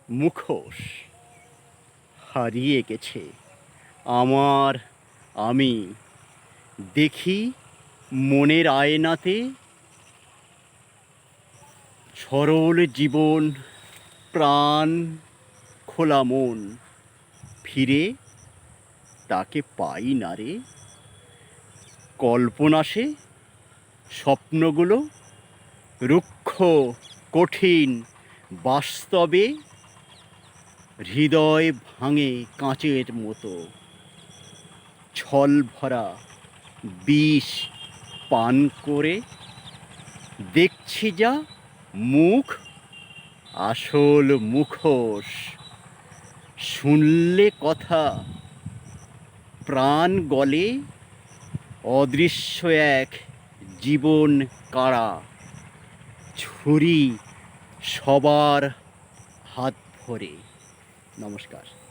মুখোশ হারিয়ে গেছে আমার। আমি দেখি মনের আয়নাতে সরল জীবন, প্রাণ খোলা মন। ফিরে তাকে পাই না রে। কল্পনা সে, স্বপ্নগুলো রুক্ষ, কঠিন, বাস্তবে হৃদয় ভাঙে কাঁচের মতো। ছল ভরা বিষ পান করে দেখছি যা মুখ, আসল মুখোশ। শুনলে কথা প্রাণ গলে, অদৃশ্য এক জীবন কাড়া। ছুরি সবার হাত ভরে। নমস্কার।